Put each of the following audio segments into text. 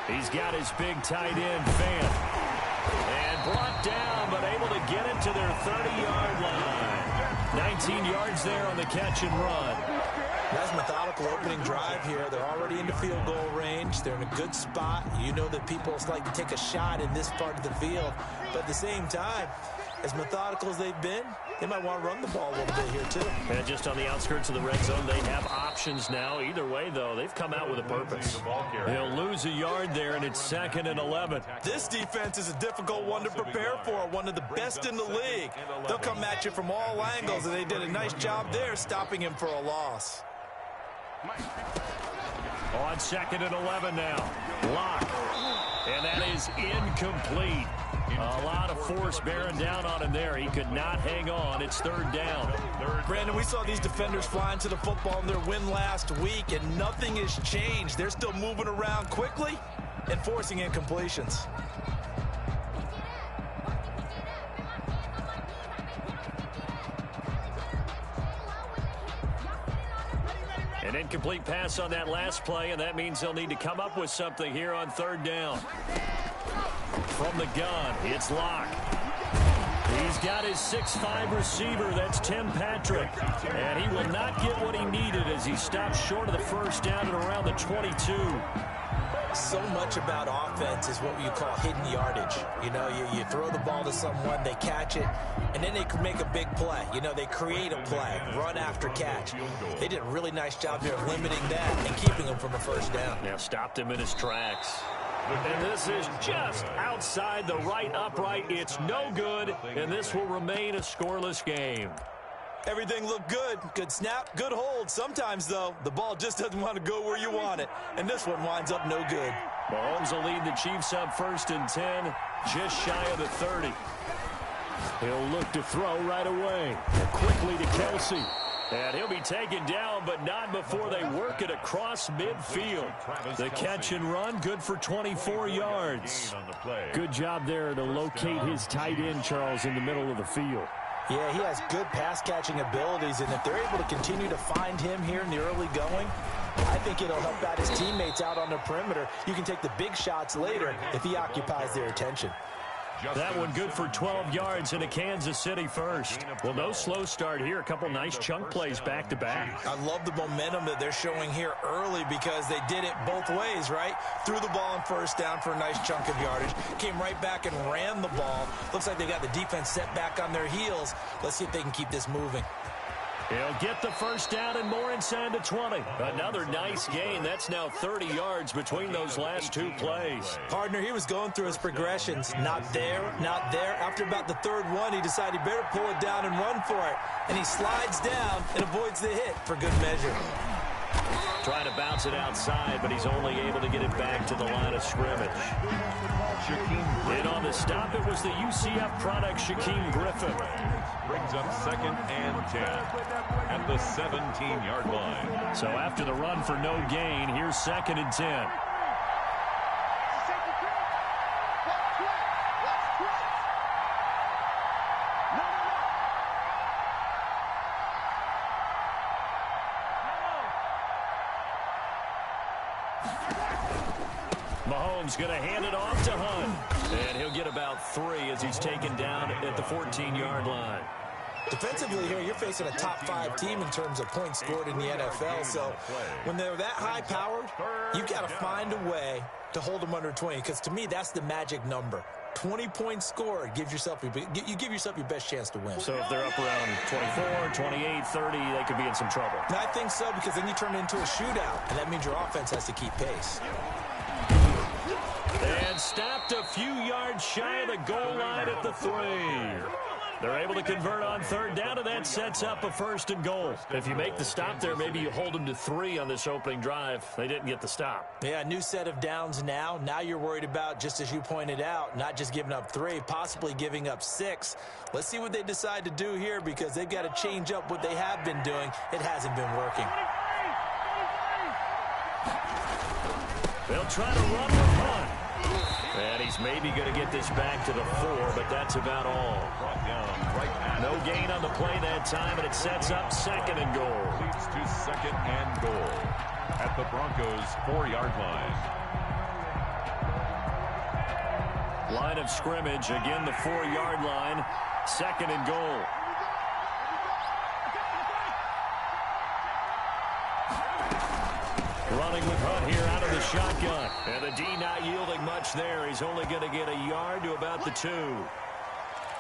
He's got his big tight end, Fant. And brought down, but able to get it to their 30-yard line. 19 yards there on the catch and run. Nice methodical opening drive here. They're already into field goal range. They're in a good spot. You know that people like to take a shot in this part of the field. But at the same time, as methodical as they've been, they might want to run the ball a little bit here, too. And just on the outskirts of the red zone, they have options now. Either way, though, they've come out with a purpose. They'll lose a yard there, and it's 2nd and 11. This defense is a difficult one to prepare for, one of the best in the league. They'll come at you from all angles, and they did a nice job there stopping him for a loss. On 2nd and 11 now. Lock. And that is incomplete. A lot of force bearing down on him there. He could not hang on. It's 3rd down. Brandon, we saw these defenders flying to the football in their win last week, and nothing has changed. They're still moving around quickly and forcing incompletions. An incomplete pass on that last play, and that means they'll need to come up with something here on 3rd down. From the gun, it's Locke. He's got his 6'5" receiver. That's Tim Patrick. And he will not get what he needed as he stops short of the 1st down at around the 22. So much about offense is what you call hidden yardage. You know, you throw the ball to someone, they catch it, and then they can make a big play. You know, they create a play, run after catch. They did a really nice job here of limiting that and keeping him from a 1st down. Now stopped him in his tracks. And this is just outside the right upright. It's no good, and this will remain a scoreless game. Everything looked good. Good snap, good hold. Sometimes, though, the ball just doesn't want to go where you want it. And this one winds up no good. Mahomes will lead the Chiefs up 1st and 10, just shy of the 30. He'll look to throw right away. Quickly to Kelsey. And he'll be taken down, but not before they work it across midfield. The catch and run, good for 24 yards. Good job there to locate his tight end, Charles, in the middle of the field. Yeah, he has good pass-catching abilities, and if they're able to continue to find him here in the early going, I think it'll help out his teammates out on the perimeter. You can take the big shots later if he occupies their attention. That one good for 12 yards in a Kansas City 1st. Well, no slow start here. A couple nice chunk plays back-to-back. I love the momentum that they're showing here early because they did it both ways, right? Threw the ball on 1st down for a nice chunk of yardage. Came right back and ran the ball. Looks like they got the defense set back on their heels. Let's see if they can keep this moving. He'll get the 1st down and more inside the 20. Another nice gain. That's now 30 yards between those last 2 plays. Partner, he was going through his progressions. Not there, not there. After about the 3rd one, he decided he better pull it down and run for it. And he slides down and avoids the hit for good measure. Trying to bounce it outside, but he's only able to get it back to the line of scrimmage. And on the stop, it was the UCF product, Shaquem Griffin. Brings up 2nd and 10 at the 17-yard line. So after the run for no gain, here's 2nd and 10. Mahomes going to hand it off to Hunt. And he'll get about 3 as he's taken down at the 14-yard line. Defensively here, you're facing a top 5 team in terms of points scored in the NFL. So when they're that high-powered, you've got to find a way to hold them under 20. Because to me, that's the magic number. 20 points scored gives yourself you give yourself your best chance to win. So if they're up around 24, 28, 30, they could be in some trouble. And I think so, because then you turn it into a shootout, and that means your offense has to keep pace. And stopped a few yards shy of the goal line at the 3. They're able to convert on 3rd down, and that sets up a 1st and goal. If you make the stop there, maybe you hold them to 3 on this opening drive. They didn't get the stop. Yeah, new set of downs now. Now you're worried about, just as you pointed out, not just giving up 3, possibly giving up 6. Let's see what they decide to do here, because they've got to change up what they have been doing. It hasn't been working. They'll try to run the punt. And he's maybe going to get this back to the 4, but that's about all. No gain on the play that time, and it sets up 2nd and goal. Leads to 2nd and goal at the Broncos' 4-yard line. Line of scrimmage, again the 4-yard line. 2nd and goal. Running with Hunt here out of the shotgun. And the D not yielding much there. He's only going to get a yard to about the 2.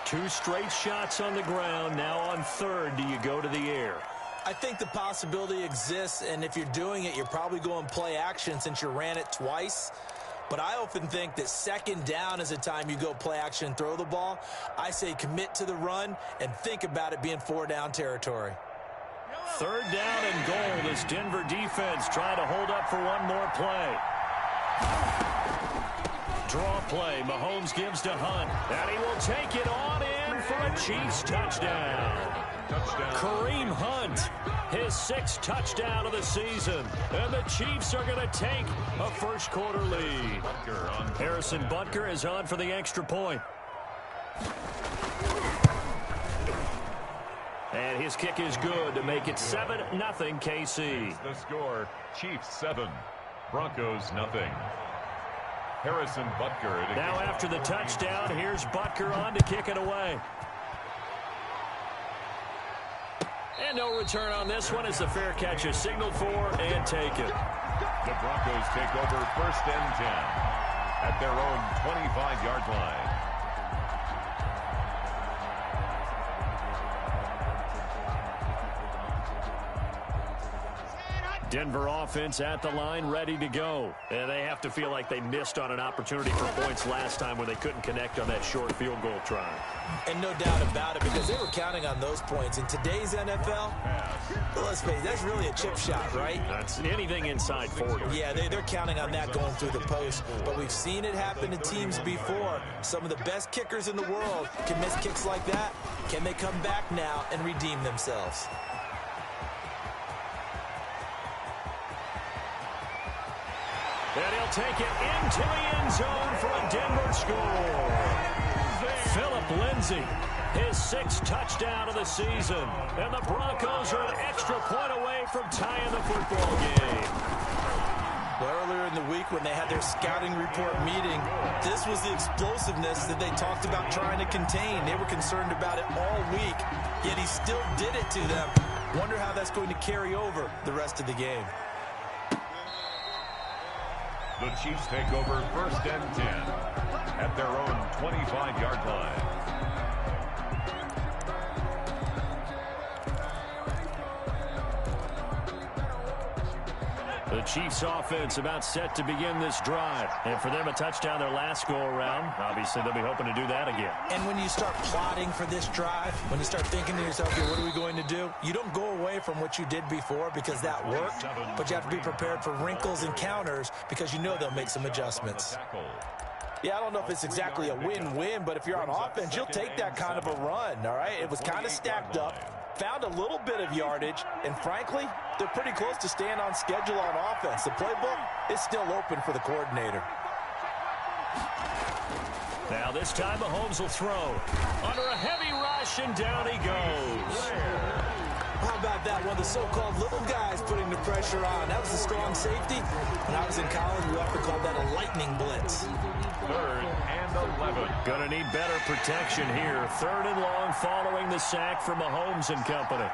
2 straight shots on the ground. Now on 3rd, do you go to the air? I think the possibility exists, and if you're doing it, you're probably going play action since you ran it twice. But I often think that 2nd down is a time you go play action and throw the ball. I say commit to the run and think about it being 4-down territory. 3rd down and goal. This Denver defense trying to hold up for one more play. Draw play. Mahomes gives to Hunt. And he will take it on in for a Chiefs touchdown. Kareem Hunt, his 6th touchdown of the season. And the Chiefs are going to take a first-quarter lead. Harrison Butker is on for the extra point. And his kick is good to make it 7-0 KC. The score, Chiefs 7, Broncos nothing. Harrison Butker. Now after the touchdown, here's Butker on to kick it away. And no return on this one as the fair catch is signaled for and taken. The Broncos take over 1st and 10 at their own 25-yard line. Denver offense at the line, ready to go. And they have to feel like they missed on an opportunity for points last time when they couldn't connect on that short field goal try. And no doubt about it, because they were counting on those points. In today's NFL, well, let's face it, that's really a chip shot, right? That's anything inside 40. Yeah, they're counting on that going through the post. But we've seen it happen to teams before. Some of the best kickers in the world can miss kicks like that. Can they come back now and redeem themselves? And he'll take it into the end zone for a Denver score. Phillip Lindsay, his 6th touchdown of the season. And the Broncos are an extra point away from tying the football game. Well, earlier in the week when they had their scouting report meeting, this was the explosiveness that they talked about trying to contain. They were concerned about it all week, yet he still did it to them. Wonder how that's going to carry over the rest of the game. The Chiefs take over 1st and 10 at their own 25-yard line. The Chiefs offense about set to begin this drive. And for them, a touchdown their last go-around. Obviously, they'll be hoping to do that again. And when you start plotting for this drive, when you start thinking to yourself, okay, what are we going to do? You don't go away from what you did before because that worked, but you have to be prepared for wrinkles and counters because you know they'll make some adjustments. Yeah, I don't know if it's exactly a win-win, but if you're on offense, you'll take that kind of a run, all right? It was kind of stacked up, found a little bit of yardage, and frankly, they're pretty close to staying on schedule on offense. The playbook is still open for the coordinator. Now this time Mahomes will throw. Under a heavy rush, and down he goes. How about that? One of the so-called little guys putting the pressure on. That was a strong safety. When I was in college, we often called that a lightning blitz. 3rd and 11. Gonna need better protection here. 3rd and long following the sack from Mahomes and company.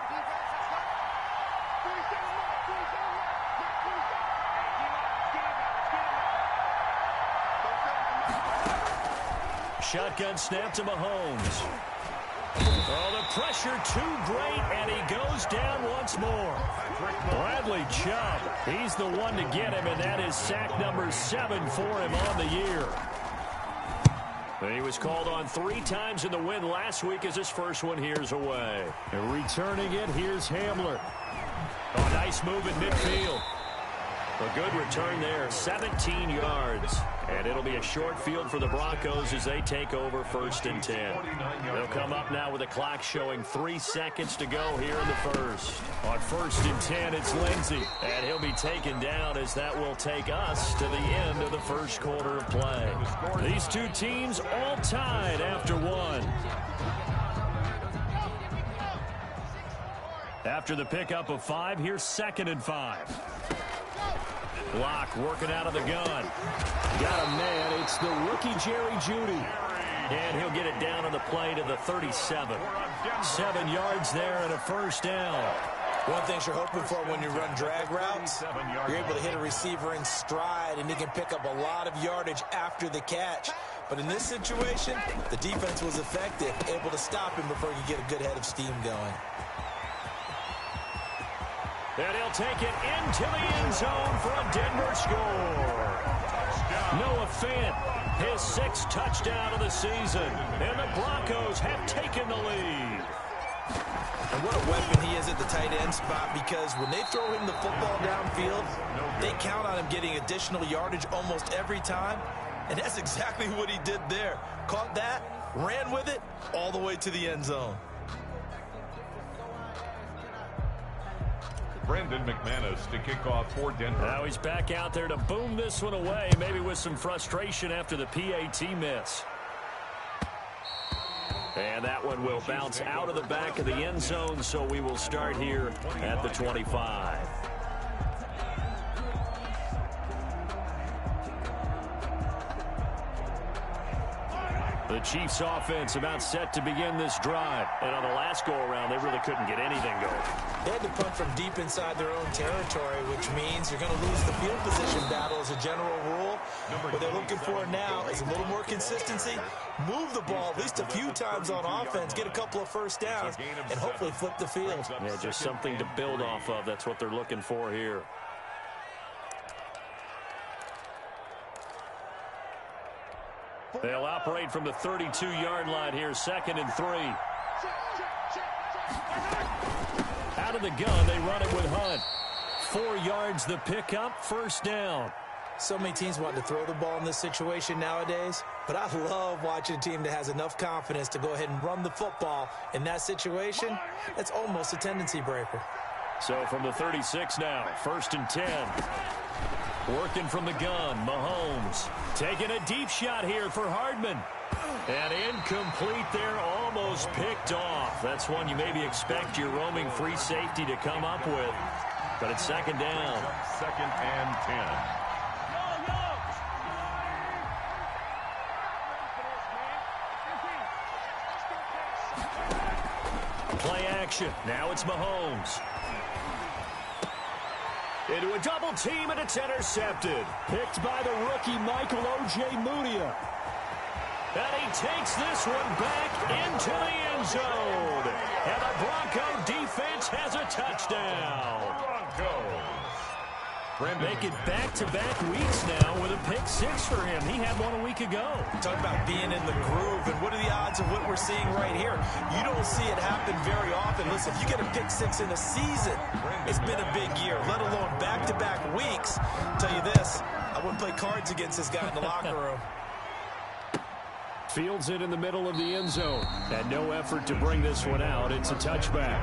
Shotgun snap to Mahomes. Oh, the pressure too great, and he goes down once more. Bradley Chubb, he's the one to get him, and that is sack number 7 for him on the year. He was called on 3 times in the win last week as his first one here's away. And returning it, here's Hamler. Oh, nice move in midfield. A good return there, 17 yards. And it'll be a short field for the Broncos as they take over 1st and 10. They'll come up now with the clock showing 3 seconds to go here in the first. On 1st and 10, it's Lindsay. And he'll be taken down as that will take us to the end of the first quarter of play. These two teams all tied after 1. After the pickup of 5, here's 2nd and 5. Block working out of the gun. Got a man It's the rookie Jerry Jeudy. And he'll get it down on the play to the 37. 7 yards there and a first down. One thing you're hoping for when you run drag routes, you're able to hit a receiver in stride, and he can pick up a lot of yardage after the catch. But in this situation, the defense was effective, able to stop him before you get a good head of steam going. And he'll take it into the end zone for a Denver score. Noah Fant, his 6th touchdown of the season. And the Broncos have taken the lead. And what a weapon he is at the tight end spot, because when they throw him the football downfield, they count on him getting additional yardage almost every time. And that's exactly what he did there. Caught that, ran with it, all the way to the end zone. Brandon McManus to kick off for Denver. Now he's back out there to boom this one away, maybe with some frustration after the PAT miss. And that one will bounce out of the back of the end zone, so we will start here at the 25. The Chiefs offense about set to begin this drive. And on the last go-around, they really couldn't get anything going. They had to punt from deep inside their own territory, which means you're going to lose the field position battle as a general rule. What they're looking for now is a little more consistency. Move the ball at least a few times on offense, get a couple of first downs, and hopefully flip the field. Yeah, just something to build off of. That's what they're looking for here. They'll operate from the 32-yard line here, 2nd and 3. Out of the gun, they run it with Hunt. 4 yards the pickup, first down. So many teams want to throw the ball in this situation nowadays, but I love watching a team that has enough confidence to go ahead and run the football. In that situation, that's almost a tendency breaker. So from the 36 now, 1st and 10. Working from the gun, Mahomes taking a deep shot here for Hardman. And incomplete there, almost picked off. That's one you maybe expect your roaming free safety to come up with. But it's 2nd down. 2nd and 10. Play action. Now it's Mahomes. Into a double team, and it's intercepted. Picked by the rookie Michael Ojemudia. And he takes this one back into the end zone. And the Bronco defense has a touchdown. Making back-to-back weeks now with a pick 6 for him. He had one a week ago. Talk about being in the groove, and what are the odds of what we're seeing right here? You don't see it happen very often. Listen, if you get a pick 6 in a season, it's been a big year, let alone back-to-back weeks. I'll tell you this, I wouldn't play cards against this guy in the locker room. Fields it in the middle of the end zone. And no effort to bring this one out. It's a touchback.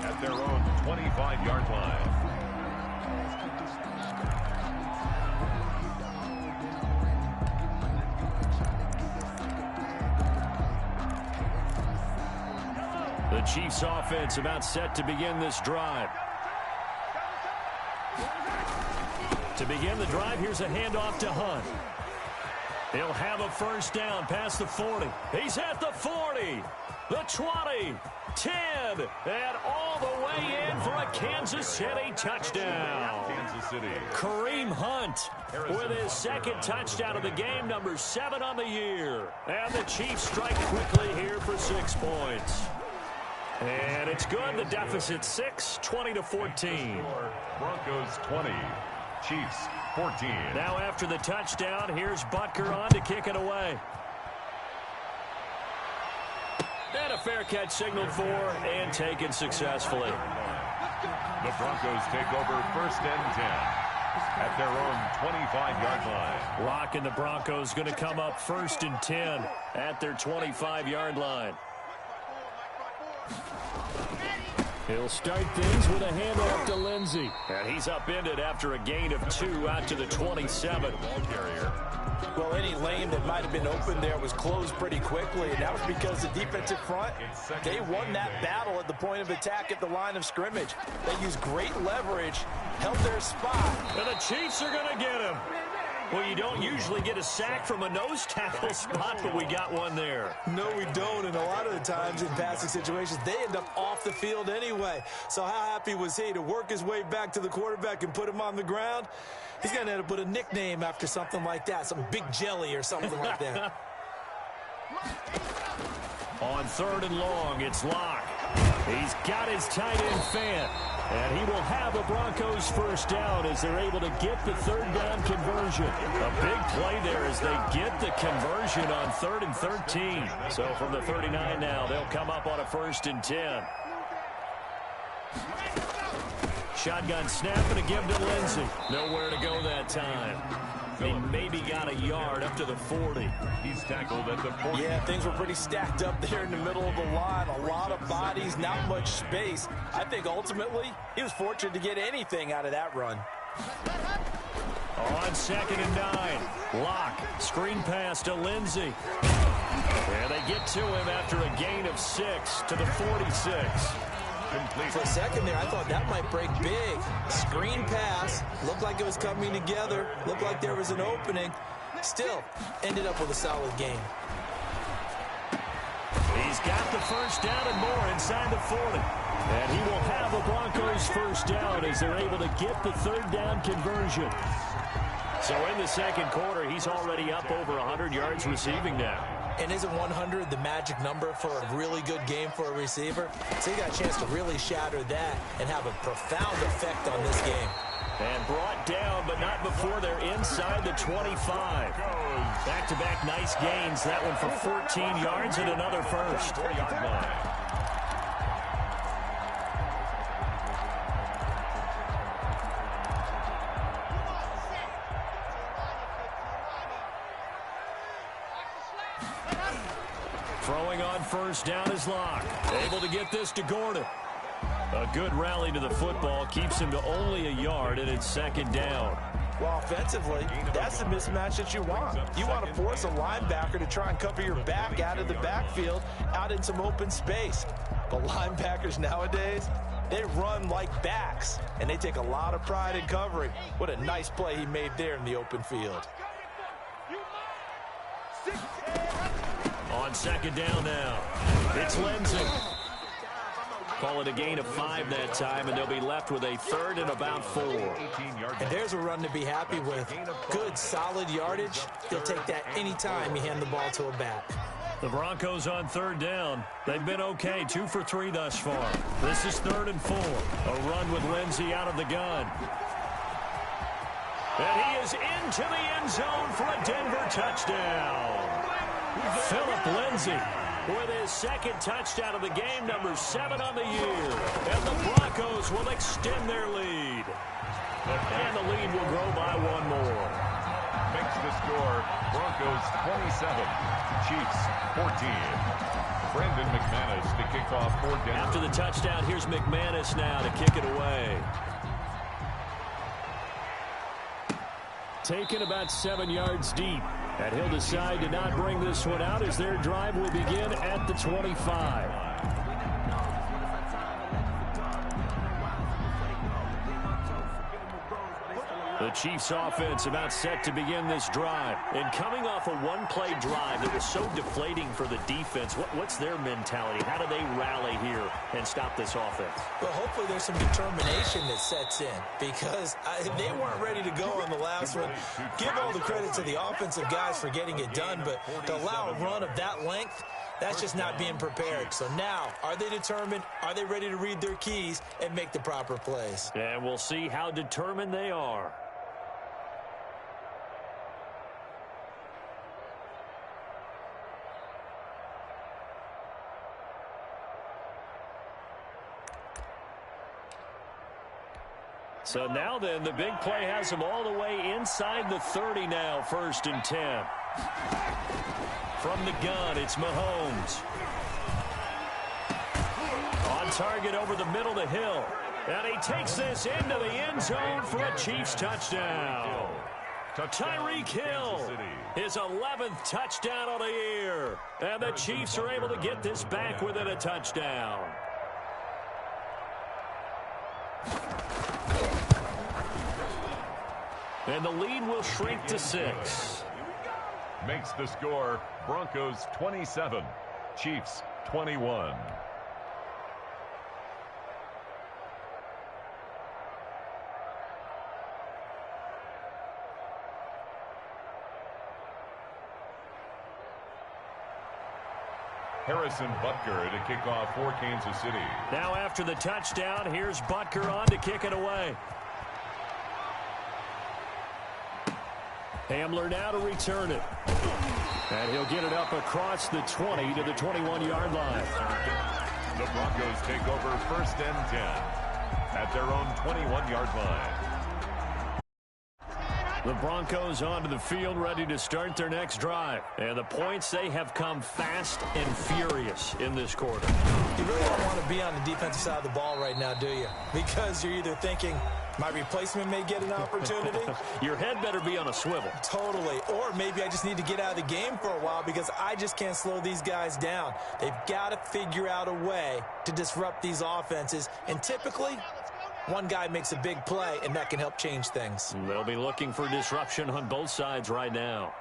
At their own 25-yard line. The Chiefs offense about set to begin this drive. To begin the drive, here's a handoff to Hunt. He'll have a first down past the 40. He's at the 40, the 20, 10, and all the way in for a Kansas City touchdown. Kansas City. Kareem Hunt with his 2nd touchdown of the game, number 7 on the year. And the Chiefs strike quickly here for 6 points. And it's good. The deficit 6, 20-14. Broncos 20, Chiefs 14. Now after the touchdown, here's Butker on to kick it away. And a fair catch signaled for and taken successfully. The Broncos take over 1st and 10 at their own 25-yard line. Lock and the Broncos going to come up 1st and 10 at their 25-yard line. He'll start things with a handoff to Lindsey. And he's upended after a gain of 2 out to the 27. Ball carrier. Well, any lane that might have been open there was closed pretty quickly, and that was because the defensive front, they won that battle at the point of attack at the line of scrimmage. They used great leverage, held their spot. And the Chiefs are going to get him. Well, you don't usually get a sack from a nose tackle spot, but we got one there. No, we don't, and a lot of the times in passing situations, they end up off the field anyway. So how happy was he to work his way back to the quarterback and put him on the ground? He's going to end up with a nickname after something like that, some Big Jelly or something like that. On 3rd and long, it's Lock. He's got his tight end fan. And he will have the Broncos first down as they're able to get the 3rd down conversion. A big play there as they get the conversion on 3rd and 13. So from the 39 now, they'll come up on a 1st and 10. Shotgun snap and a give to Lindsey. Nowhere to go that time. He maybe got a yard up to the 40. He's tackled at the 40. Yeah, things were pretty stacked up there in the middle of the line. A lot of bodies, not much space. I think ultimately he was fortunate to get anything out of that run. On 2nd and 9, Lock, screen pass to Lindsey. And they get to him after a gain of 6 to the 46. For a second there, I thought that might break big. Screen pass, looked like it was coming together, looked like there was an opening. Still, ended up with a solid game. He's got the first down and more inside the 40. And he will have the Broncos first down as they're able to get the 3rd down conversion. So in the 2nd quarter, he's already up over 100 yards receiving now. And isn't 100 the magic number for a really good game for a receiver? So he got a chance to really shatter that and have a profound effect on this game. And brought down, but not before they're inside the 25. Back-to-back nice gains. That one for 14 yards and another first. 4-yard line. Throwing on first down is Lock. Able to get this to Gordon. A good rally to the football keeps him to only a yard, and it's 2nd down. Well, offensively, that's the mismatch that you want. You want to force a linebacker to try and cover your back out of the backfield, out in some open space. But linebackers nowadays, they run like backs, and they take a lot of pride in covering. What a nice play he made there in the open field. On 2nd down now, it's Lindsey. Call it a gain of 5 that time, and they'll be left with a 3rd and about 4. And there's a run to be happy with. Good, solid yardage. He'll take that any time you hand the ball to a back. The Broncos on 3rd down. They've been okay, 2 for 3 thus far. This is 3rd and 4. A run with Lindsey out of the gun. And he is into the end zone for a Denver touchdown. Philip Lindsey with his 2nd touchdown of the game, number 7 on the year. And the Broncos will extend their lead. And the lead will grow by 1 more. Makes the score Broncos 27, Chiefs 14. Brendan McManus to kick off for Denver. After the touchdown, here's McManus now to kick it away. Taken about 7 yards deep. And he'll decide to not bring this one out as their drive will begin at the 25. The Chiefs offense about set to begin this drive. And coming off a one-play drive that was so deflating for the defense, what's their mentality? How do they rally here and stop this offense? Well, hopefully there's some determination that sets in because they weren't ready to go on the last one. Give all the credit to the offensive guys for getting it done, but to allow a run of that length, that's just not being prepared. So now, are they determined? Are they ready to read their keys and make the proper plays? And we'll see how determined they are. So now then, the big play has him all the way inside the 30 now, 1st and 10. From the gun, it's Mahomes. On target over the middle to Hill. And he takes this into the end zone for a Chiefs touchdown. Tyreek Hill, his 11th touchdown of the year. And the Chiefs are able to get this back within a touchdown. And the lead will shrink to 6. Makes the score Broncos 27, Chiefs 21. Harrison Butker to kick off for Kansas City. Now after the touchdown, here's Butker on to kick it away. Hamler now to return it. And he'll get it up across the 20 to the 21-yard line. The Broncos take over 1st and 10 at their own 21-yard line. The Broncos onto the field, ready to start their next drive. And the points, they have come fast and furious in this quarter. You really don't want to be on the defensive side of the ball right now, do you? Because you're either thinking, my replacement may get an opportunity. Your head better be on a swivel. Totally. Or maybe I just need to get out of the game for a while because I just can't slow these guys down. They've got to figure out a way to disrupt these offenses. And typically, one guy makes a big play, and that can help change things. They'll be looking for disruption on both sides right now.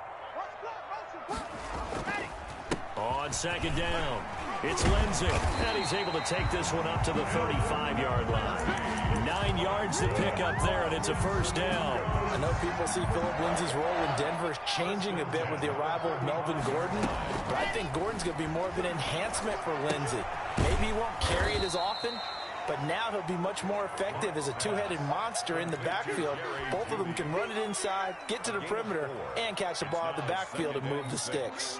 On 2nd down, it's Lindsey, and he's able to take this one up to the 35-yard line. 9 yards to pick up there, and it's a 1st down. I know people see Phillip Lindsay's role in Denver changing a bit with the arrival of Melvin Gordon, but I think Gordon's going to be more of an enhancement for Lindsay. Maybe he won't carry it as often, but now he'll be much more effective as a two-headed monster in the backfield. Both of them can run it inside, get to the perimeter, and catch the ball out of the backfield and move the sticks.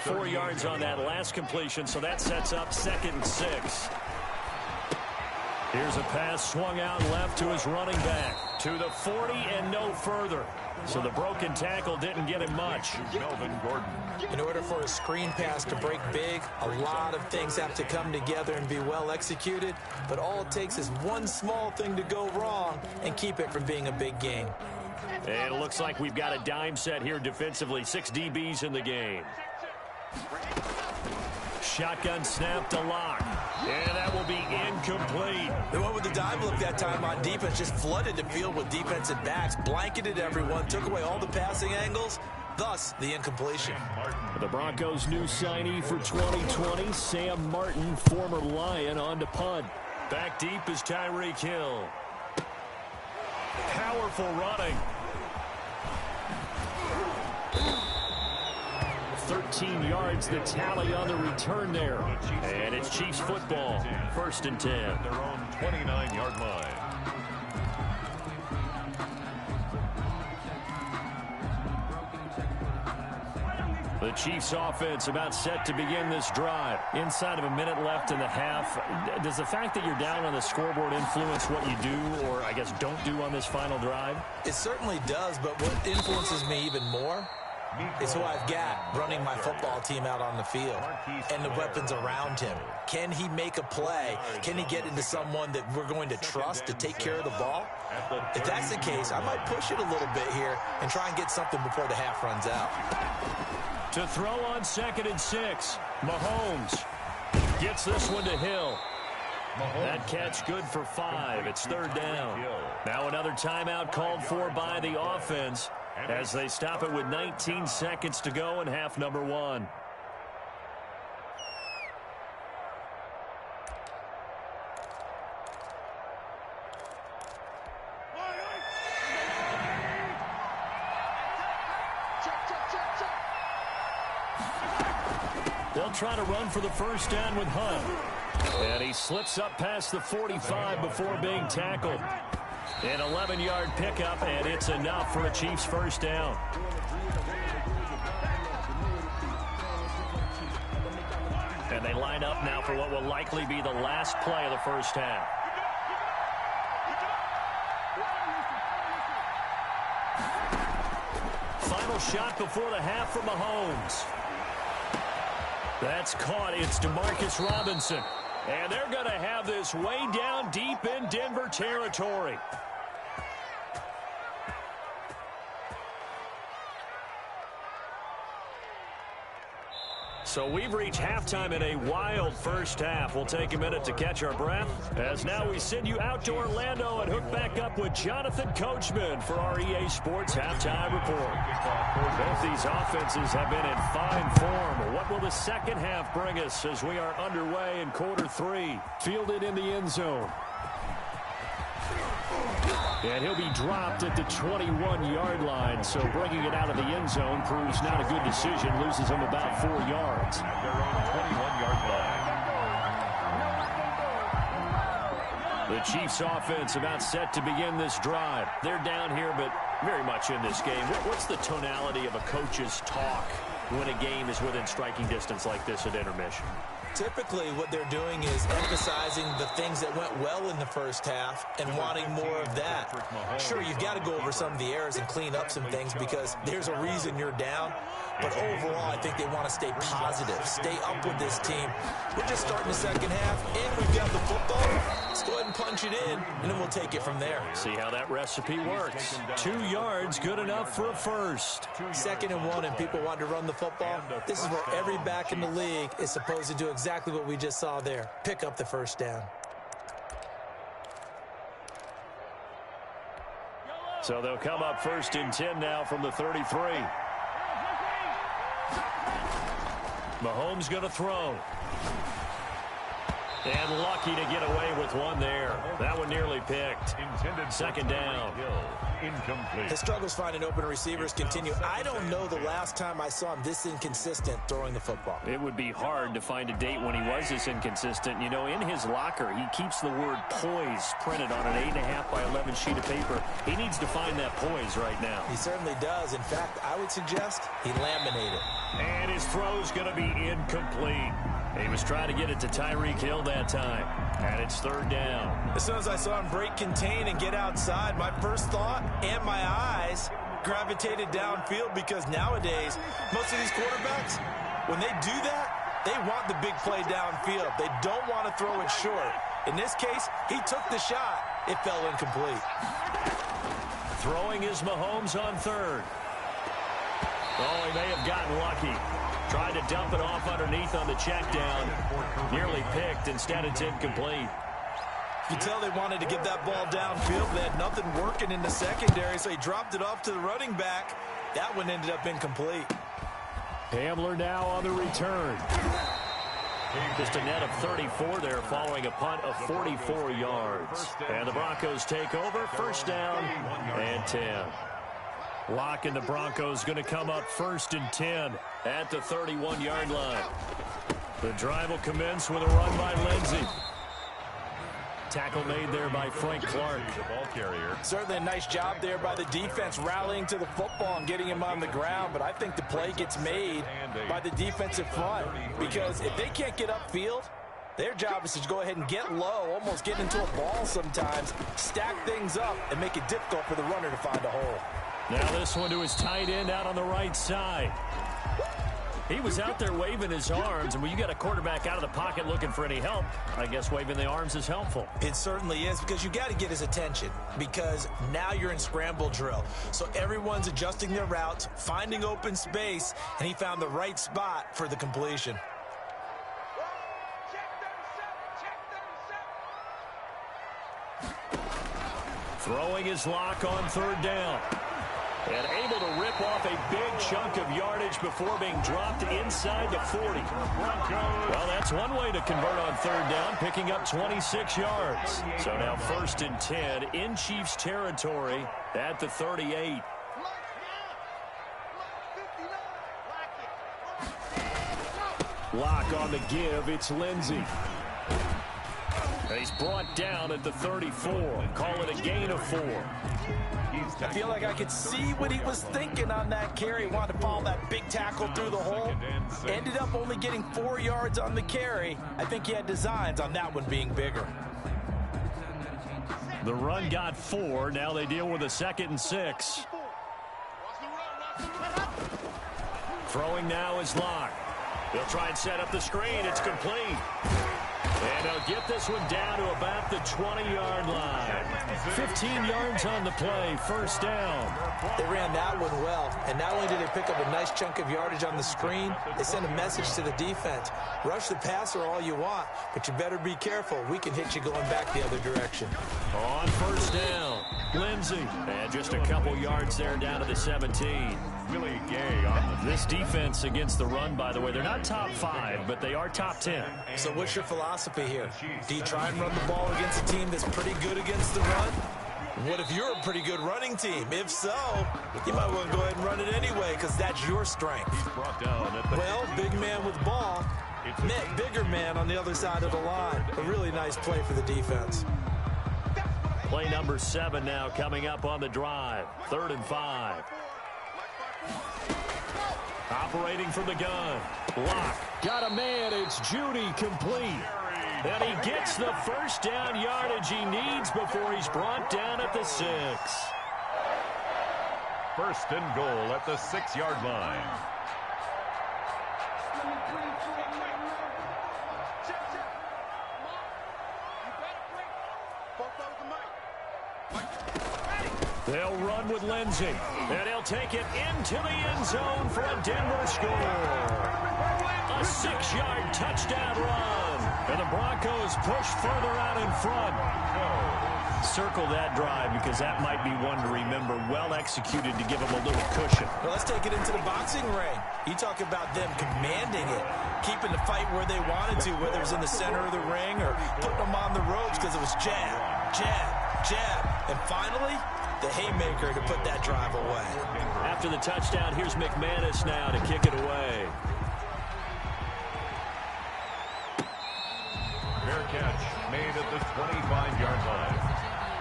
4 yards on that last completion, so that sets up 2nd and 6. Here's a pass swung out left to his running back. To the 40 and no further. So the broken tackle didn't get him much. Melvin Gordon. In order for a screen pass to break big, a lot of things have to come together and be well executed. But all it takes is one small thing to go wrong and keep it from being a big game. And it looks like we've got a dime set here defensively. 6 DBs in the game. Shotgun snap to Lock. And that will be incomplete. The one with the dime look that time on defense just flooded the field with defensive backs, blanketed everyone, took away all the passing angles, thus the incompletion. The Broncos' new signee for 2020, Sam Martin, former Lion, on to punt. Back deep is Tyreek Hill. Powerful running. 13 yards, the tally on the return there. And it's Chiefs football, 1st and 10. Their own 29-yard line. The Chiefs offense about set to begin this drive. Inside of a minute left in the half. Does the fact that you're down on the scoreboard influence what you do or, I guess, don't do on this final drive? It certainly does, but what influences me even more is who I've got running my football team out on the field and the weapons around him. Can he make a play? Can he get into someone that we're going to trust to take care of the ball? If that's the case, I might push it a little bit here and try and get something before the half runs out. To throw on 2nd and 6, Mahomes gets this one to Hill. That catch good for 5. It's 3rd down. Now another timeout called for by the offense as they stop it with 19 seconds to go in half number 1. They'll try to run for the 1st down with Hunt. And he slips up past the 45 before being tackled. An 11-yard pickup, and it's enough for a Chiefs 1st down. And they line up now for what will likely be the last play of the 1st half. Final shot before the half for Mahomes. That's caught. It's Demarcus Robinson. And they're going to have this way down deep in Denver territory. So we've reached halftime in a wild first half. We'll take a minute to catch our breath, as now we send you out to Orlando and hook back up with Jonathan Coachman for our EA Sports Halftime Report. Both these offenses have been in fine form. What will the second half bring us as we are underway in quarter three? Fielded in the end zone. And he'll be dropped at the 21-yard line, so bringing it out of the end zone proves not a good decision. Loses him about 4 yards. They're on the 21-yard line. The Chiefs offense about set to begin this drive. They're down here, but very much in this game. What's the tonality of a coach's talk when a game is within striking distance like this at intermission? Typically, what they're doing is emphasizing the things that went well in the first half and wanting more of that. Sure, you've got to go over some of the errors and clean up some things because there's a reason you're down. But overall, I think they want to stay positive, stay up with this team. We're just starting the second half, and we've got the football. Let's go ahead and punch it in, and then we'll take it from there. See how that recipe works. 2 yards, good enough for a first. 2nd and 1, and people want to run the football. This is where every back in the league is supposed to do exactly what we just saw there. Pick up the first down. So they'll come up 1st and 10 now from the 33. Mahomes going to throw. And lucky to get away with one there. That one nearly picked. Intended 2nd down. Incomplete. His struggles finding open receivers continue. I don't know the last time I saw him this inconsistent throwing the football. It would be hard to find a date when he was this inconsistent. You know, in his locker, he keeps the word poise printed on an 8.5 by 11 sheet of paper. He needs to find that poise right now. He certainly does. In fact, I would suggest he laminate it. And his throw's going to be incomplete. He was trying to get it to Tyreek Hill that time. And it's 3rd down. As soon as I saw him break contain and get outside, my first thought and my eyes gravitated downfield because nowadays, most of these quarterbacks, when they do that, they want the big play downfield. They don't want to throw it short. In this case, he took the shot. It fell incomplete. Throwing is Mahomes on 3rd. Oh, he may have gotten lucky. Tried to dump it off underneath on the check down. Nearly picked. Instead, it's incomplete. You can tell they wanted to get that ball downfield. They had nothing working in the secondary, so he dropped it off to the running back. That one ended up incomplete. Hamler now on the return. Just a net of 34 there following a punt of 44 yards. And the Broncos take over. 1st down and 10. Lock and the Broncos going to come up 1st and 10 at the 31-yard line. The drive will commence with a run by Lindsey. Tackle made there by Frank Clark. The ball carrier. Certainly a nice job there by the defense rallying to the football and getting him on the ground, but I think the play gets made by the defensive front because if they can't get upfield, their job is to go ahead and get low, almost get into a ball sometimes, stack things up, and make it difficult for the runner to find a hole. Now this one to his tight end out on the right side. He was out there waving his arms, and when you got a quarterback out of the pocket looking for any help, I guess waving the arms is helpful. It certainly is because you got to get his attention because now you're in scramble drill. So everyone's adjusting their routes, finding open space, and he found the right spot for the completion. Throwing his lock on 3rd down. And able to rip off a big chunk of yardage before being dropped inside the 40. Well, that's one way to convert on 3rd down, picking up 26 yards. So now 1st and 10 in Chiefs territory at the 38. Lock on the give. It's Lindsey. He's brought down at the 34. Call it a gain of 4. I feel like I could see what he was thinking on that carry. Wanted to follow that big tackle through the hole. Ended up only getting 4 yards on the carry. I think he had designs on that one being bigger. The run got 4. Now they deal with a 2nd and 6. Throwing now is Locke. They'll try and set up the screen. It's complete. And he'll get this one down to about the 20-yard line. 15 yards on the play, first down. They ran that one well, and not only did they pick up a nice chunk of yardage on the screen, they sent a message to the defense. Rush the passer all you want, but you better be careful. We can hit you going back the other direction. On first down, Lindsey. And just a couple yards there down to the 17. Willie Gay on This defense against the run, by the way, they're not top 5, but they are top 10. So what's your philosophy here? Do you try and run the ball against a team that's pretty good against the run? What if you're a pretty good running team? If so, you might want to go ahead and run it anyway because that's your strength. brought down at the Well, big man with ball met bigger man on the other side of the line. A really nice play for the defense. Play number 7 now coming up on the drive. 3rd and 5. Operating from the gun. Block. Got a man. It's Judy complete. And he gets the first down yardage he needs before he's brought down at the 6. First and goal at the 6-yard line. They'll run with Lindsey, and he'll take it into the end zone for a Denver score. A 6-yard touchdown run, and the Broncos push further out in front. Circle that drive because that might be one to remember. Well executed to give them a little cushion. Well, let's take it into the boxing ring. You talk about them commanding it, keeping the fight where they wanted to, whether it was in the center of the ring or putting them on the ropes because it was jab, jab, jab. And finally, the haymaker to put that drive away. After the touchdown, here's McManus now to kick it away. Fair catch made at the 25-yard line.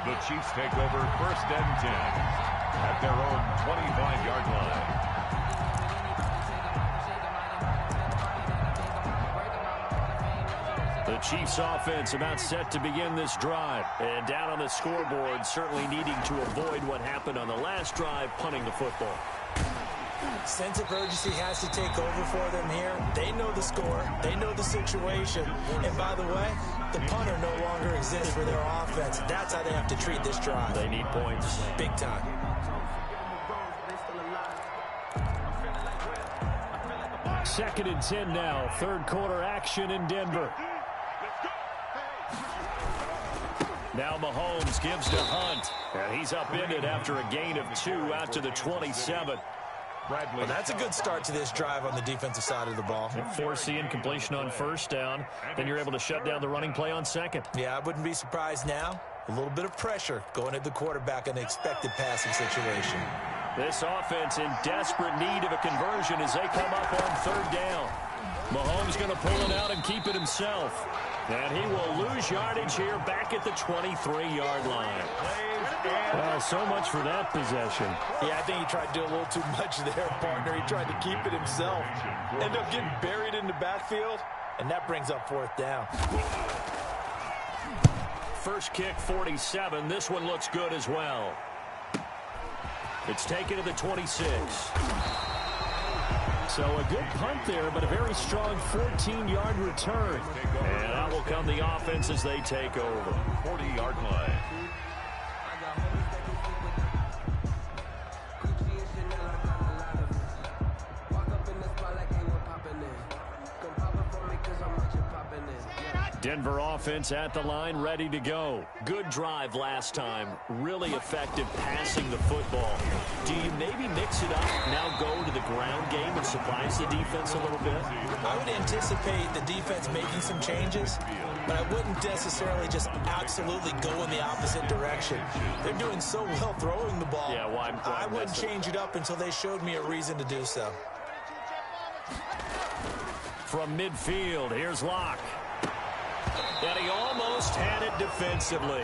The Chiefs take over 1st and 10 at their own 25-yard line. The Chiefs offense about set to begin this drive. And down on the scoreboard, certainly needing to avoid what happened on the last drive, punting the football. Sense of urgency has to take over for them here. They know the score. They know the situation. And by the way, the punter no longer exists for their offense. That's how they have to treat this drive. They need points. Big time. Second and 10 now. 3rd quarter action in Denver. Now Mahomes gives to Hunt. And he's upended after a gain of 2 out to the 27. Well, that's a good start to this drive on the defensive side of the ball. Force the incompletion on first down. Then you're able to shut down the running play on second. Yeah, I wouldn't be surprised now. A little bit of pressure going at the quarterback in an expected passing situation. This offense in desperate need of a conversion as they come up on 3rd down. Mahomes going to pull it out and keep it himself. And he will lose yardage here back at the 23-yard line. Well, so much for that possession. Yeah, I think he tried to do a little too much there, partner. He tried to keep it himself. Ended up getting buried in the backfield, and that brings up 4th down. First kick, 47. This one looks good as well. It's taken to the 26. So a good punt there, but a very strong 14-yard return. And out will come the offense as they take over. 40-yard line. Denver offense at the line, ready to go. Good drive last time. Really effective passing the football. Do you maybe mix it up, now go to the ground game and surprise the defense a little bit? I would anticipate the defense making some changes, but I wouldn't necessarily just absolutely go in the opposite direction. They're doing so well throwing the ball. Yeah, why I wouldn't change it up until they showed me a reason to do so. From midfield, here's Locke. And he almost had it defensively.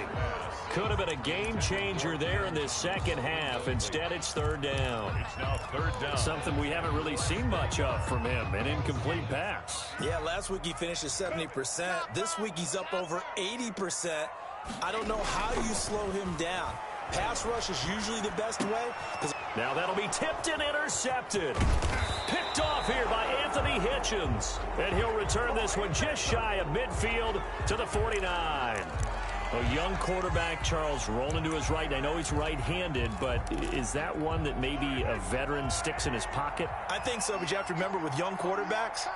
Could have been a game changer there in this second half. Instead, it's 3rd down. It's now 3rd down. Something we haven't really seen much of from him, an incomplete pass. Yeah, last week he finished at 70%. This week he's up over 80%. I don't know how you slow him down. Pass rush is usually the best way. Now that'll be tipped and intercepted. Picked off here by Anthony Hitchens. receptions. And he'll return this one just shy of midfield to the 49. A young quarterback, Charles, rolling to his right. I know he's right-handed, but is that one that maybe a veteran sticks in his pocket? I think so, but you have to remember with young quarterbacks,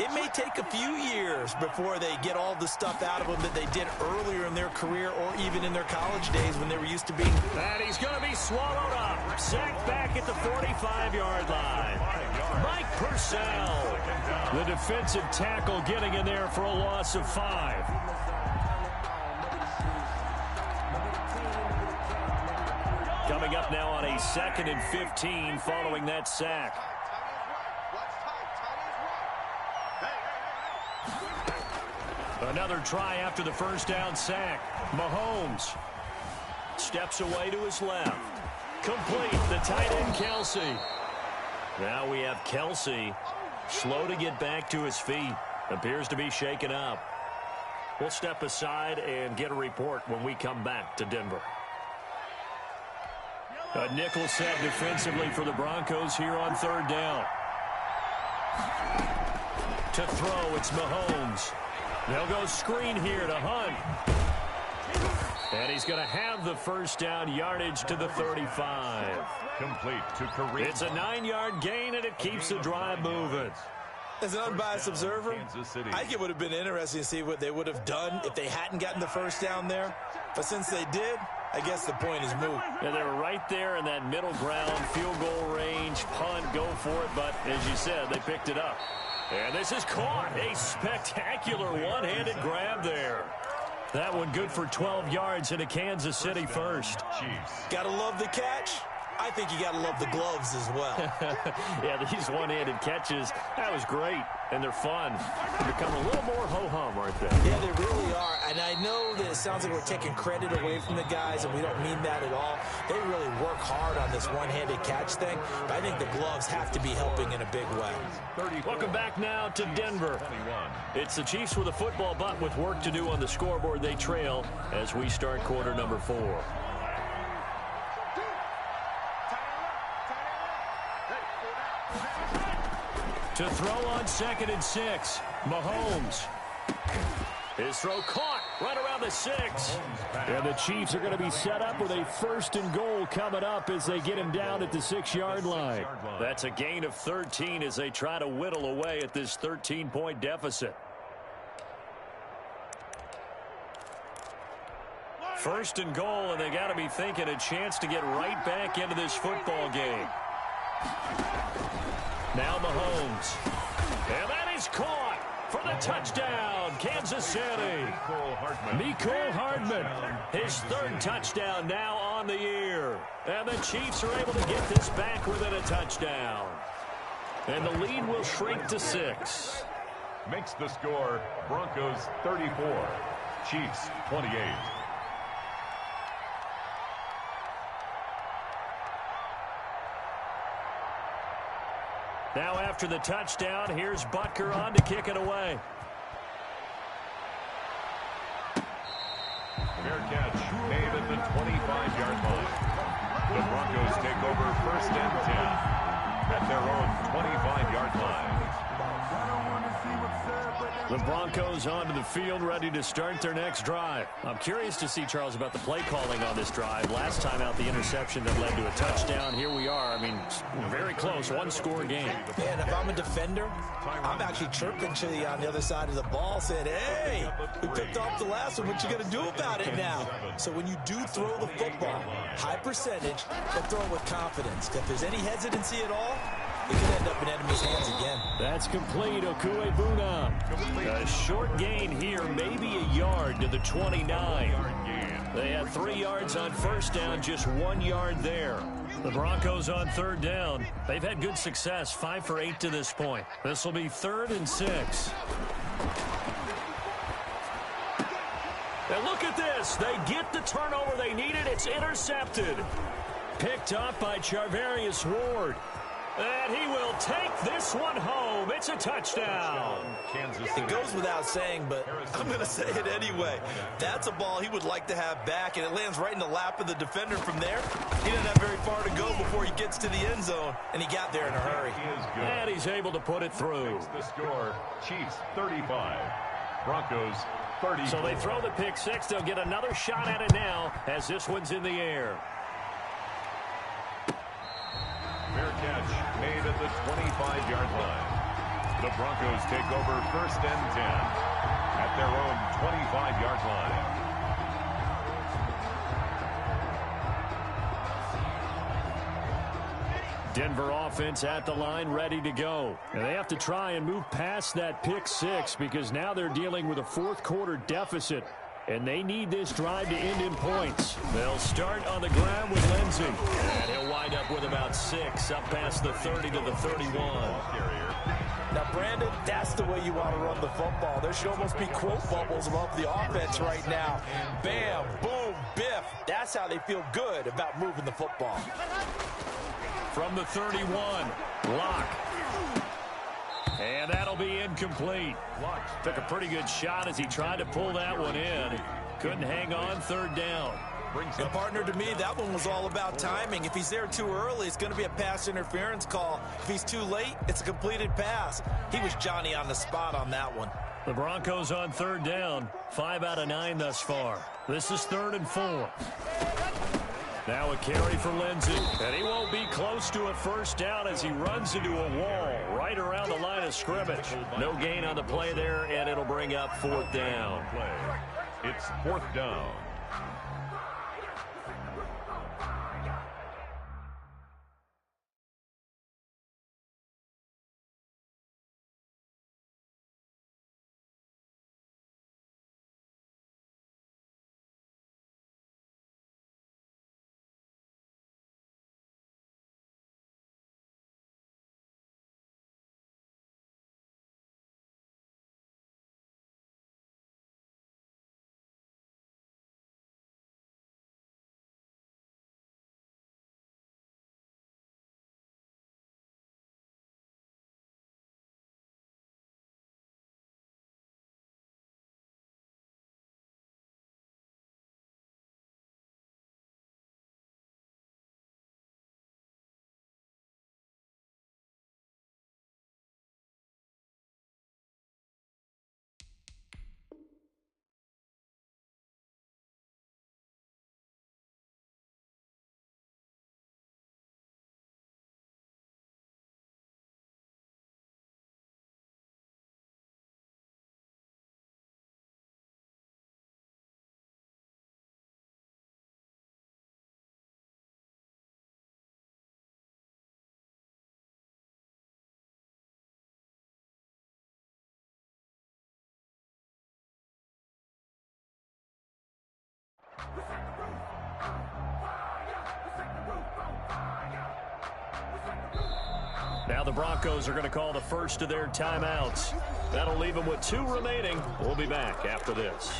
it may take a few years before they get all the stuff out of them that they did earlier in their career or even in their college days when they were used to being. And he's going to be swallowed up. Sacked back at the 45-yard line. Mike Purcell, the defensive tackle, getting in there for a loss of 5. Coming up now on a 2nd and 15 following that sack. Another try after the first down sack. Mahomes steps away to his left. Complete, the tight end Kelsey. Now we have Kelsey slow to get back to his feet. Appears to be shaken up. We'll step aside and get a report when we come back to Denver. A nickel set defensively for the Broncos here on 3rd down. To throw, it's Mahomes. They'll go screen here to Hunt. And he's going to have the first down, yardage to the 35. Complete to Kareem. It's a 9-yard gain, and it keeps the drive moving. As an unbiased observer, I think it would have been interesting to see what they would have done if they hadn't gotten the first down there. But since they did, I guess the point is moot. Yeah, they were right there in that middle ground, field goal range, punt, go for it. But as you said, they picked it up. And this is caught. A spectacular one-handed grab there. That one good for 12 yards into Kansas City first. Gotta love the catch. I think you got to love the gloves as well. Yeah, these one-handed catches, that was great, and they're fun. They become a little more ho-hum, aren't they? Yeah, they really are, and I know that it sounds like we're taking credit away from the guys, and we don't mean that at all. They really work hard on this one-handed catch thing, but I think the gloves have to be helping in a big way. Welcome back now to Denver. It's the Chiefs with a football, but with work to do on the scoreboard. They trail as we start quarter number 4. To throw on 2nd and 6, Mahomes. His throw caught right around the 6. And the Chiefs are going to be set up with a 1st and goal coming up as they get him down at the 6-yard line. That's a gain of 13 as they try to whittle away at this 13-point deficit. 1st and goal, and they got to be thinking a chance to get right back into this football game. Now Mahomes. And that is caught for the touchdown, Kansas City. Mecole Hardman, his 3rd touchdown now on the year. And the Chiefs are able to get this back within a touchdown. And the lead will shrink to 6. Makes the score Broncos 34, Chiefs 28. Now after the touchdown, here's Butker on to kick it away. Fair catch made at the 25-yard line. The Broncos take over 1st and 10 at their own 25-yard line. The Broncos onto the field, ready to start their next drive. I'm curious to see, Charles, about the play calling on this drive. Last time out, the interception that led to a touchdown. Here we are. I mean, very close, 1-score game. Man, if I'm a defender, I'm actually chirping to you on the other side of the ball, saying, hey, we picked off the last one. What you going to do about it now? So when you do throw the football, high percentage, but throw it with confidence. If there's any hesitancy at all, it could end up in enemy's hands again. That's complete. Okuebuna. A short gain here, maybe a yard to the 29. They had 3 yards on 1st down, just 1 yard there. The Broncos on 3rd down. They've had good success, 5 for 8 to this point. This will be 3rd and 6. And look at this. They get the turnover they needed. It's intercepted. Picked up by Charvarius Ward. And he will take this one home. It's a touchdown. Kansas City. It goes without saying, but I'm going to say it anyway. That's a ball he would like to have back, and it lands right in the lap of the defender from there. He didn't have very far to go before he gets to the end zone, and he got there in a hurry. And he's able to put it through. The score, Chiefs 35, Broncos 30. So they throw the pick six. They'll get another shot at it now as this one's in the air. Fair catch made at the 25-yard line. The Broncos take over 1st and 10 at their own 25-yard line. Denver offense at the line, ready to go. And they have to try and move past that pick six because now they're dealing with a fourth-quarter deficit. And they need this drive to end in points. They'll start on the ground with Lindsey. And he'll wind up with about 6 up past the 30 to the 31. Now, Brandon, that's the way you want to run the football. There should almost be quote bubbles above the offense right now. Bam, boom, biff. That's how they feel good about moving the football. From the 31, Lock. And that'll be incomplete. Took a pretty good shot as he tried to pull that one in. Couldn't hang on, 3rd down. And partner, to me, that one was all about timing. If he's there too early, it's going to be a pass interference call. If he's too late, it's a completed pass. He was Johnny on the spot on that one. The Broncos on 3rd down. 5 out of 9 thus far. This is 3rd and 4. Now a carry for Lindsey. And he won't be close to a 1st down as he runs into a wall right around the line of scrimmage. No gain on the play there, and it'll bring up 4th down. It's 4th down. Now the Broncos are going to call the first of their timeouts. That'll leave them with 2 remaining. We'll be back after this.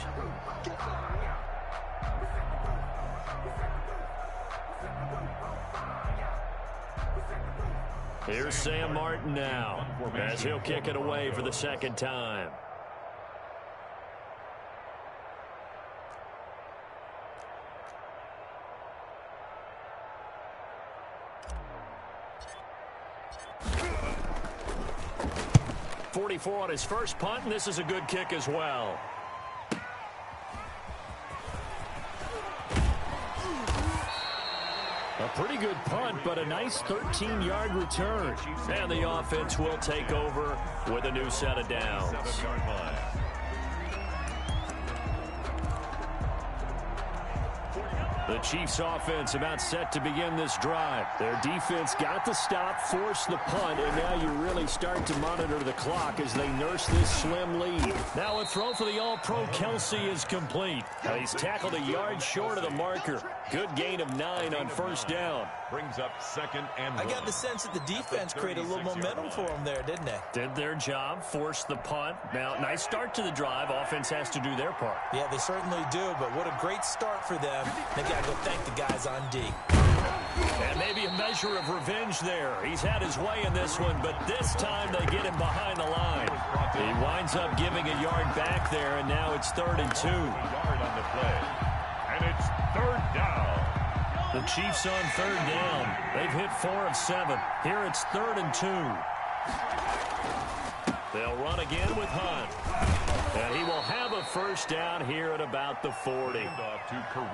Here's Sam Martin now as he'll kick it away for the 2nd time. On his first punt, and this is a good kick as well. A pretty good punt, but a nice 13-yard return. And the offense will take over with a new set of downs. The Chiefs offense about set to begin this drive. Their defense got the stop, forced the punt, and now you really start to monitor the clock as they nurse this slim lead. Now a throw for the All-Pro Kelsey is complete. He's tackled a yard short of the marker. Good gain of 9 on 1st down. Brings up 2nd and 1. I got the sense that the defense created a little momentum for them there, didn't they? Did their job, forced the punt. Now, nice start to the drive. Offense has to do their part. Yeah, they certainly do, but what a great start for them. They got to go thank the guys on D. And maybe a measure of revenge there. He's had his way in this one, but this time they get him behind the line. He winds up giving a yard back there, and now it's 3rd and 2. Yard on the play. And it's 3rd down. The Chiefs on 3rd down. They've hit 4 of 7. Here it's 3rd and 2. They'll run again with Hunt. And he will have a first down here at about the 40.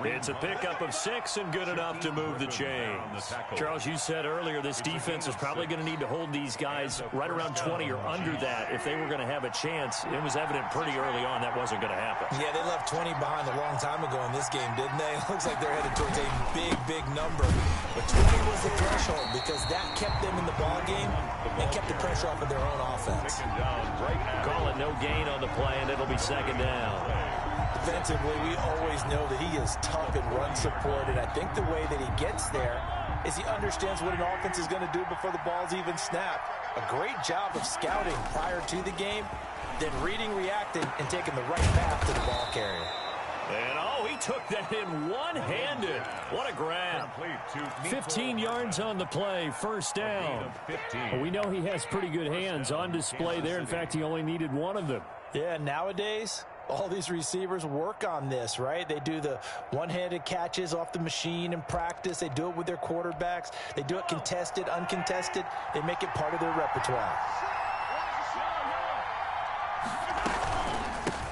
It's a pickup of 6 and good enough to move the chains. Charles, you said earlier this defense is probably going to need to hold these guys right around 20 or under that if they were going to have a chance. It was evident pretty early on that wasn't going to happen. Yeah, they left 20 behind a long time ago in this game, didn't they? It looks like they're headed towards a big number. But 20 was the threshold because that kept them in the ball game and kept the pressure off of their own offense. Call it no gain on the play, and it'll be 2nd down. Defensively, we always know that he is tough in run support, and I think the way that he gets there is he understands what an offense is going to do before the ball's even snapped. A great job of scouting prior to the game, then reading, reacting, and taking the right path to the ball carrier. And, he took that in one-handed. What a grab. 15 yards on the play, 1st down. Well, we know he has pretty good hands on display there. In fact, he only needed one of them. Yeah, nowadays, all these receivers work on this, right? They do the one-handed catches off the machine in practice. They do it with their quarterbacks. They do it contested, uncontested. They make it part of their repertoire.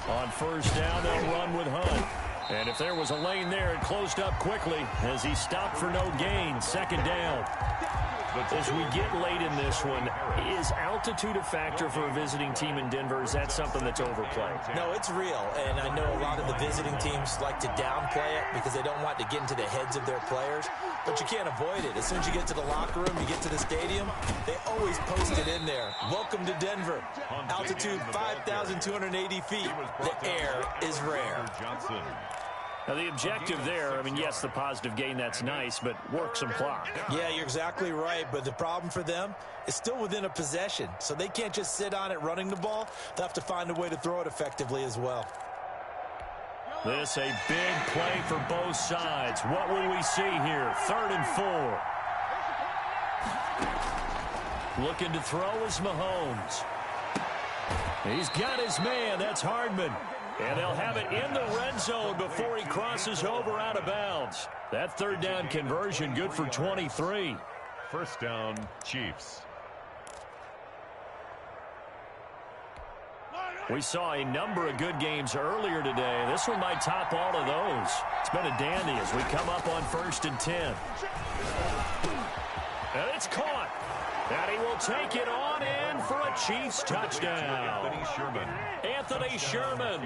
On 1st down, they'll run with Hunt. And if there was a lane there, it closed up quickly as he stopped for no gain. 2nd down. As we get late in this one, is altitude a factor for a visiting team in Denver? Is that something that's overplayed? No, it's real, and I know a lot of the visiting teams like to downplay it because they don't want to get into the heads of their players, but you can't avoid it. As soon as you get to the locker room, you get to the stadium, they always post it in there. Welcome to Denver. Altitude 5,280 feet. The air is rare. Now, the objective there, I mean, yes, the positive gain, that's nice, but work some clock. Yeah, you're exactly right, but the problem for them is still within a possession, so they can't just sit on it running the ball. They'll have to find a way to throw it effectively as well. This a big play for both sides. What will we see here? 3rd and 4. Looking to throw is Mahomes. He's got his man. That's Hardman. And they'll have it in the red zone before he crosses over out of bounds. That 3rd down conversion good for 23. 1st down, Chiefs. We saw a number of good games earlier today. This one might top all of those. It's been a dandy as we come up on 1st and 10. And it's caught. And he will take it on in for a Chiefs touchdown. Anthony Sherman,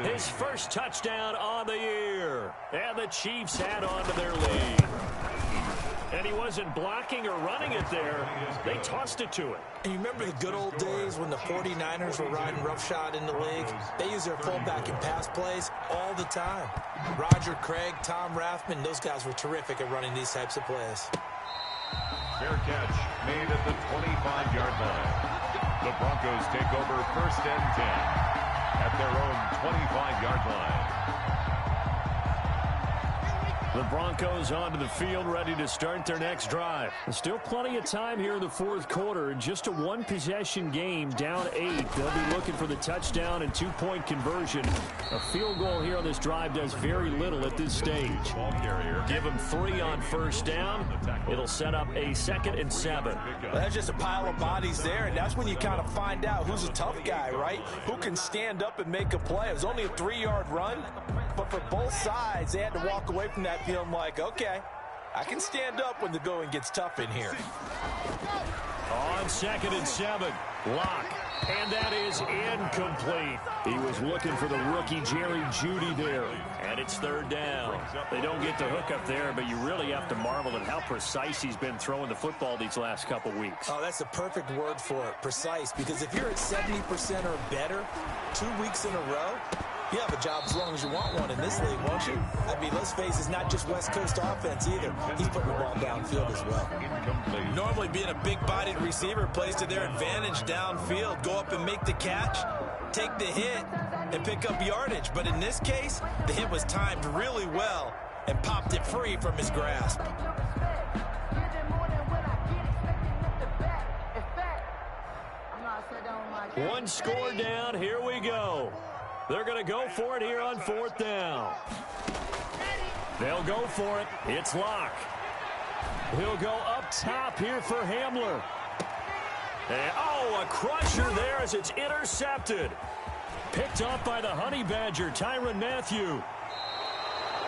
his first touchdown on the year. And the Chiefs add on to their lead. And he wasn't blocking or running it there. They tossed it to him. And you remember the good old days when the 49ers were riding roughshod in the league? They use their fullback in pass plays all the time. Roger Craig, Tom Rathman, those guys were terrific at running these types of plays. Fair catch made at the 25-yard line. The Broncos take over 1st and 10 at their own 25-yard line. The Broncos onto the field, ready to start their next drive. There's still plenty of time here in the 4th quarter. Just a one-possession game, down 8. They'll be looking for the touchdown and 2-point conversion. A field goal here on this drive does very little at this stage. Give them 3 on 1st down. It'll set up a 2nd and 7. Well, that's just a pile of bodies there, and that's when you kind of find out who's a tough guy, right? Who can stand up and make a play. It was only a 3-yard run, but for both sides, they had to walk away from that feeling like, okay, I can stand up when the going gets tough in here. On 2nd and 7, Lock. And that is incomplete. He was looking for the rookie Jerry Jeudy there. And it's 3rd down. They don't get the hook up there, but you really have to marvel at how precise he's been throwing the football these last couple weeks. Oh, that's the perfect word for it, precise. Because if you're at 70% or better 2 weeks in a row, you have a job as long as you want one in this league, won't you? I mean, let's face it, it's not just West Coast offense either. He's putting the ball downfield as well. Normally being a big-bodied receiver plays to their advantage downfield. Go up and make the catch, take the hit, and pick up yardage. But in this case, the hit was timed really well and popped it free from his grasp. One score down. Here we go. They're going to go for it here on 4th down. They'll go for it. It's Locke. He'll go up top here for Hamler. And, oh, a crusher there as it's intercepted. Picked up by the Honey Badger, Tyrann Mathieu.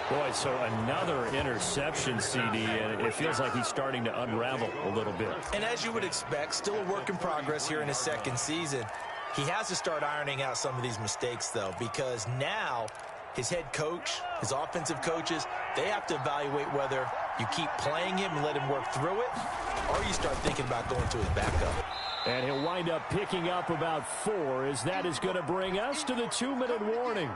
Boy, so another interception, CD, and it feels like he's starting to unravel a little bit. And as you would expect, still a work in progress here in his second season. He has to start ironing out some of these mistakes, though, because now his head coach, his offensive coaches, they have to evaluate whether you keep playing him and let him work through it, or you start thinking about going to his backup. And he'll wind up picking up about 4, as that is going to bring us to the 2-minute warning.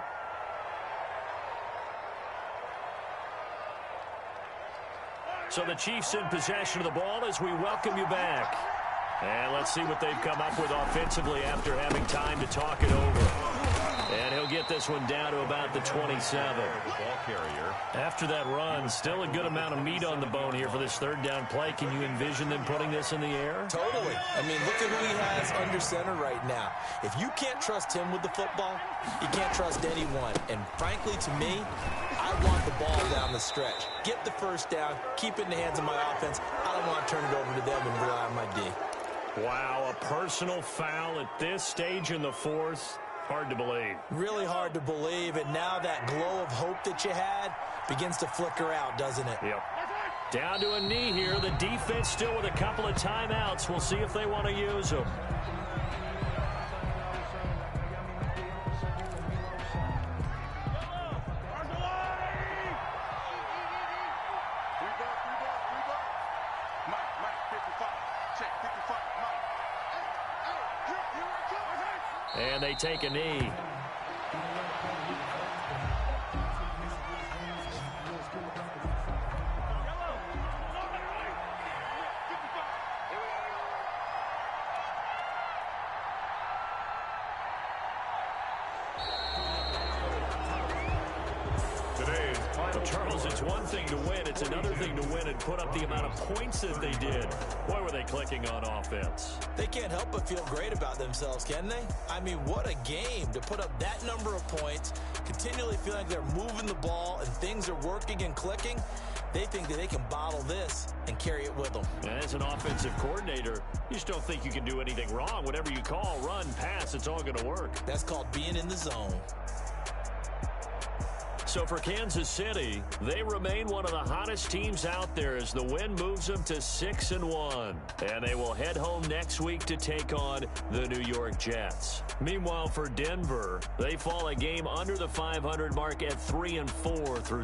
So the Chiefs in possession of the ball as we welcome you back. And let's see what they've come up with offensively after having time to talk it over. And he'll get this one down to about the 27. Ball carrier. After that run, still a good amount of meat on the bone here for this 3rd down play. Can you envision them putting this in the air? Totally. I mean, look at who he has under center right now. If you can't trust him with the football, you can't trust anyone. And frankly, to me, I want the ball down the stretch. Get the 1st down, keep it in the hands of my offense. I don't want to turn it over to them and rely on my D. Wow, a personal foul at this stage in the 4th. Hard to believe. Really hard to believe, and now that glow of hope that you had begins to flicker out, doesn't it? Yep. Down to a knee here. The defense still with a couple of timeouts. We'll see if they want to use them. And they take a knee. Charles, it's one thing to win. It's another thing to win and put up the amount of points that they did. Boy, were they clicking on offense. They can't help but feel great about themselves, can they? I mean, what a game to put up that number of points, continually feel like they're moving the ball and things are working and clicking. They think that they can bottle this and carry it with them. And as an offensive coordinator, you just don't think you can do anything wrong. Whatever you call, run, pass, it's all going to work. That's called being in the zone. So for Kansas City, they remain one of the hottest teams out there as the win moves them to 6-1. And they will head home next week to take on the New York Jets. Meanwhile, for Denver, they fall a game under the 500 mark at 3-4 through